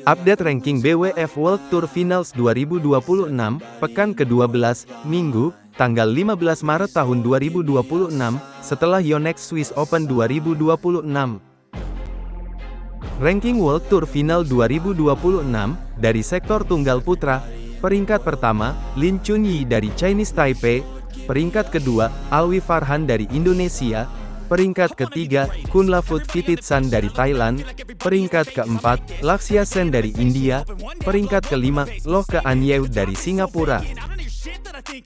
Update ranking BWF World Tour Finals 2026, pekan ke-12, Minggu, tanggal 15 Maret tahun 2026, setelah Yonex Swiss Open 2026. Ranking World Tour Final 2026, dari sektor tunggal putra, peringkat pertama, Lin Chunyi dari Chinese Taipei, peringkat kedua, Alwi Farhan dari Indonesia, peringkat ketiga, Kunlavut Vititsan dari Thailand, peringkat keempat, Lakshya Sen dari India, peringkat kelima, Loh Kean Yew dari Singapura.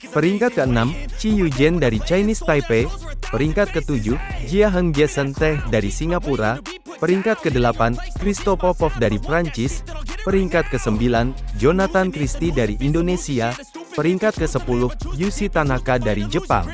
Peringkat keenam, Chi Yuzhen dari Chinese Taipei, peringkat ketujuh, Jia Heng Jason Teh dari Singapura, peringkat kedelapan, Christo Popov dari Prancis, peringkat kesembilan, Jonathan Christie dari Indonesia, peringkat ke-10, Yushi Tanaka dari Jepang.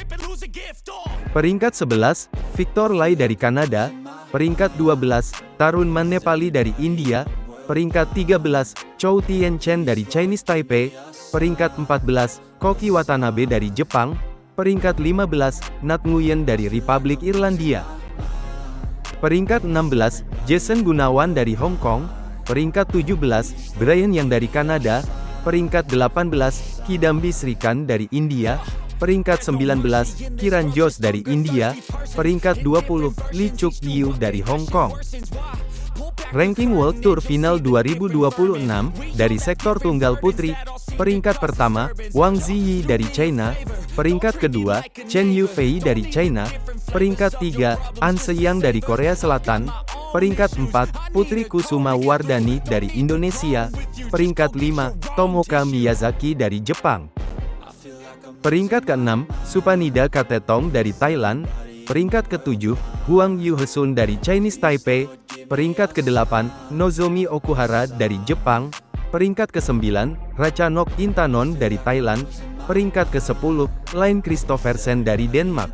Peringkat 11, Victor Lai dari Kanada, peringkat 12, Tarun Manepali dari India, peringkat 13, Chou Tien-chen dari Chinese Taipei, peringkat 14, Koki Watanabe dari Jepang, peringkat 15, Nat Nguyen dari Republik Irlandia. Peringkat 16, Jason Gunawan dari Hong Kong, peringkat 17, Brian Yang dari Kanada, peringkat 18, Kidambi Srikanth dari India, peringkat 19, Kiran Josh dari India, peringkat 20, Lee Chuk Yiu dari Hong Kong. Ranking World Tour Final 2026, dari sektor tunggal putri, peringkat pertama, Wang Ziyi dari China, peringkat kedua, Chen Yufei dari China, peringkat tiga, An Se-yang dari Korea Selatan, peringkat 4, Putri Kusuma Wardani dari Indonesia, peringkat 5, Tomoka Miyazaki dari Jepang. Peringkat ke-6, Supanida Katetong dari Thailand, peringkat ke-7, Huang Yuhesun dari Chinese Taipei, peringkat ke-8, Nozomi Okuhara dari Jepang, peringkat ke-9, Ratchanok Intanon dari Thailand, peringkat ke-10, Line Kristoffersen dari Denmark.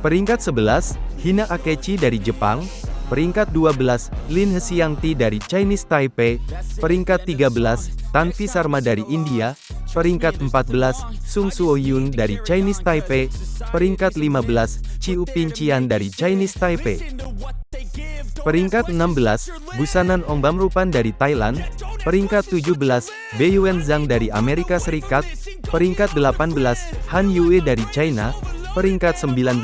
Peringkat 11, Hina Akechi dari Jepang, peringkat 12, Lin Hsiangti dari Chinese Taipei, peringkat 13, Tanvi Sharma dari India, peringkat 14, Sung Suo-yun dari Chinese Taipei, peringkat 15, Chiu Pincian dari Chinese Taipei. Peringkat 16, Busanan Ongbamrupan dari Thailand, peringkat 17, Beiyuan Zhang dari Amerika Serikat, peringkat 18, Han Yue dari China, peringkat 19,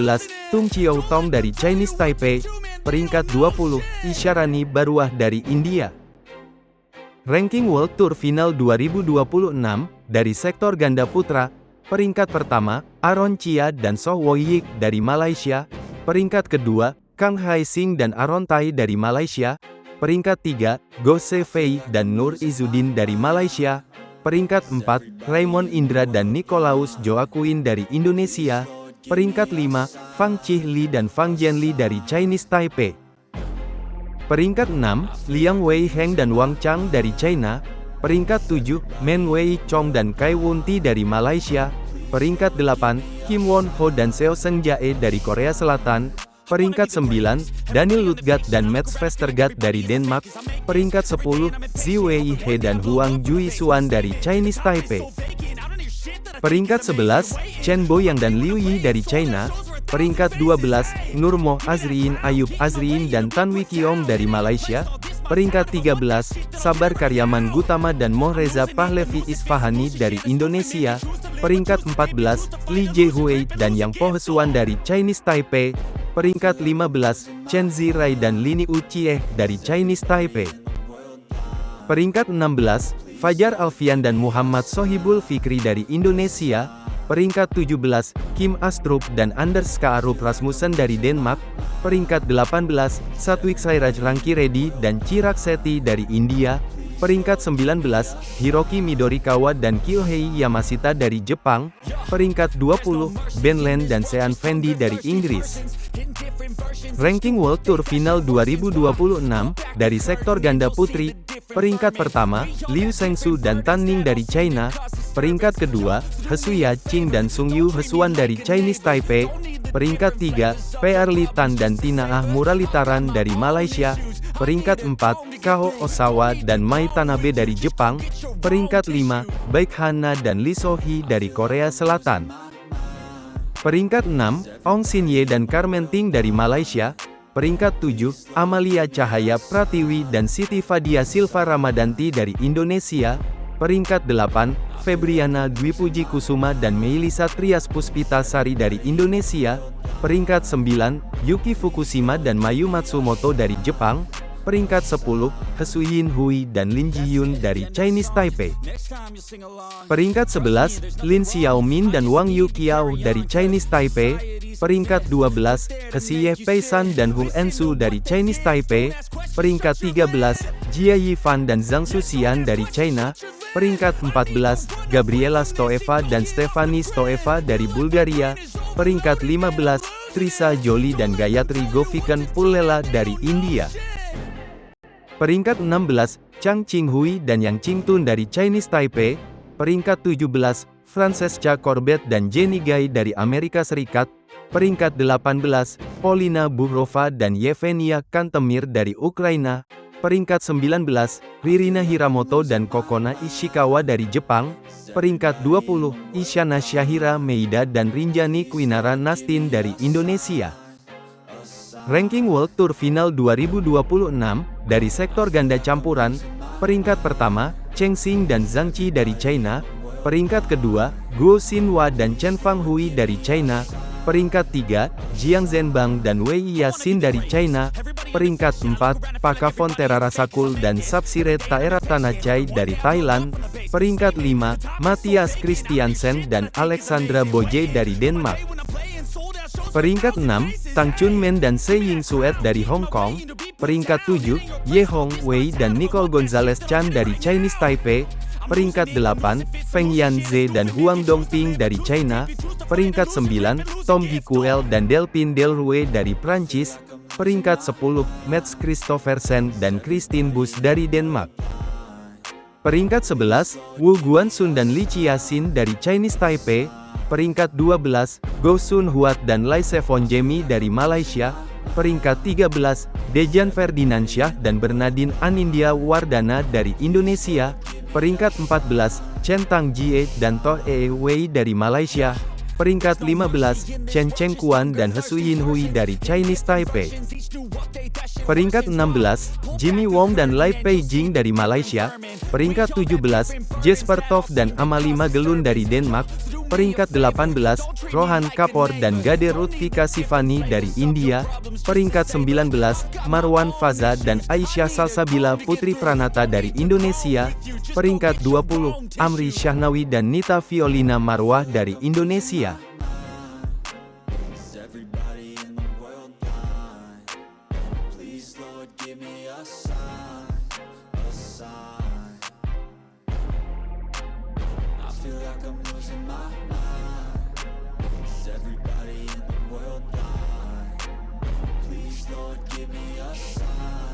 Tung Chiao Tong dari Chinese Taipei, peringkat 20, Isyarani Baruah dari India. Ranking World Tour Final 2026, dari sektor ganda putra, peringkat pertama, Aaron Chia dan Soh Woo-yik dari Malaysia, peringkat kedua, Kang Hai-sing dan Aaron Tai dari Malaysia, peringkat tiga, Go Se-fei dan Nur Izzuddin dari Malaysia, peringkat 4, Raymond Indra dan Nicolaus Joaquin dari Indonesia, peringkat 5, Fang Chih-li dan Fang Jianli dari Chinese Taipei. Peringkat 6, Liang Weiheng dan Wang Chang dari China, peringkat 7, Meng Wei Chong dan Kai Won-ti dari Malaysia, peringkat 8, Kim Won-ho dan Seo Seung-jae dari Korea Selatan, peringkat 9, Daniel Lutgat dan Mats Vestergaard dari Denmark, peringkat 10, Zi Wei-he dan Huang Jui-suan dari Chinese Taipei. Peringkat 11, Chen Boyang dan Liu Yi dari China, peringkat 12, Nurmo Azriin Ayub Azriin dan Tan Wee Kiong dari Malaysia, peringkat 13, Sabar Karyaman Gutama dan Mohreza Pahlavi Isfahani dari Indonesia, peringkat 14, Li Jiehui dan Yang Po Hesuan dari Chinese Taipei, peringkat 15, Chen Zirai dan Lini Uchieh dari Chinese Taipei. Peringkat 16, Fajar Alfian dan Muhammad Sohibul Fikri dari Indonesia, peringkat 17, Kim Astrup dan Anders Kaarup Rasmussen dari Denmark, peringkat 18, Satwik Sairaj Rankireddy dan Chirag Shetty dari India, peringkat 19, Hiroki Midorikawa dan Kyohei Yamashita dari Jepang, peringkat 20, Ben Len dan Sean Fendi dari Inggris. Ranking World Tour Final 2026, dari sektor ganda putri, peringkat pertama, Liu Shengsu dan Tan Ning dari China, peringkat kedua, Hesuya Ching dan Sung Yu Hesuan dari Chinese Taipei, peringkat 3, PR Li Tan dan Tina Ah Muralitaran dari Malaysia, peringkat 4, Kao Osawa dan Mai Tanabe dari Jepang, peringkat 5, Baek Hana dan Lee So-hee dari Korea Selatan. Peringkat 6, Ong Sin Ye dan Carmen Ting dari Malaysia, Peringkat 7, Amalia Cahaya Pratiwi dan Siti Fadia Silva Ramadanti dari Indonesia. Peringkat 8, Febriana Dwi Puji Kusuma dan Meilisa Trias Puspita Sari dari Indonesia. Peringkat 9, Yuki Fukushima dan Mayu Matsumoto dari Jepang. Peringkat 10, Hesuyin Hui dan Lin Jiyun dari Chinese Taipei. Peringkat 11, Lin Xiaomin dan Wang Yuqiao dari Chinese Taipei. Peringkat 12, Hsieh Peisan dan Hung Ensu dari Chinese Taipei. Peringkat 13, Jia Yifan dan Zhang Suxian dari China. Peringkat 14, Gabriela Stoeva dan Stefani Stoeva dari Bulgaria. Peringkat 15, Trisa Jolie dan Gayatri Govikan Pullela dari India. Peringkat 16, Chang Qinghui dan Yang Qingtun dari Chinese Taipei. Peringkat 17, Francesca Corbett dan Jenny Gai dari Amerika Serikat. Peringkat 18, Polina Buhrova dan Yevgenia Kantemir dari Ukraina. Peringkat 19, Ririna Hiramoto dan Kokona Ishikawa dari Jepang. Peringkat 20, Isyana Shahira Meida dan Rinjani Kwinara Nastin dari Indonesia. Ranking World Tour Final 2026, dari sektor ganda campuran, peringkat pertama, Cheng Xing dan Zhang Qi dari China. Peringkat kedua, Guo Xinhua dan Chen Fanghui dari China. Peringkat 3, Jiang Zhenbang dan Wei Yasin dari China. Peringkat 4, Paka Fontera Rasakul dan Sapsiret Taera Tanachai dari Thailand. Peringkat 5, Matthias Christiansen dan Alexandra Boje dari Denmark. Peringkat 6, Tang Chunmen dan Se Ying Suet dari Hong Kong. Peringkat 7, Ye Hong Wei dan Nicole Gonzalez Chan dari Chinese Taipei. Peringkat 8, Feng Yanze dan Huang Dongping dari China. Peringkat 9, Tom Gikuel dan Delphine Delrouet dari Prancis. Peringkat 10, Mats Christoffersen dan Christine Busch dari Denmark. Peringkat 11, Wu Guanxun dan Li Qiaxin dari Chinese Taipei. Peringkat 12, Go Sun Huat dan Lai Sevon Jemi dari Malaysia. Peringkat 13, Dejan Ferdinansyah dan Bernardine Anindya Wardana dari Indonesia. Peringkat 14, Chen Tangjie dan Toh Ee Wei dari Malaysia. Peringkat 15, Chen Chengkuan dan Hesuyin Hui dari Chinese Taipei. Peringkat 16, Jimmy Wong dan Lai Peijing dari Malaysia. Peringkat 17, Jesper Toft dan Amalie Magelun dari Denmark. Peringkat 18, Rohan Kapoor dan Gade Rutvika Sivani dari India. Peringkat 19, Marwan Faza dan Aisyah Salsabila Putri Pranata dari Indonesia. Peringkat 20, Amri Syahnawi dan Nita Violina Marwah dari Indonesia. Everybody in the world blind. Please, Lord, give me a sign.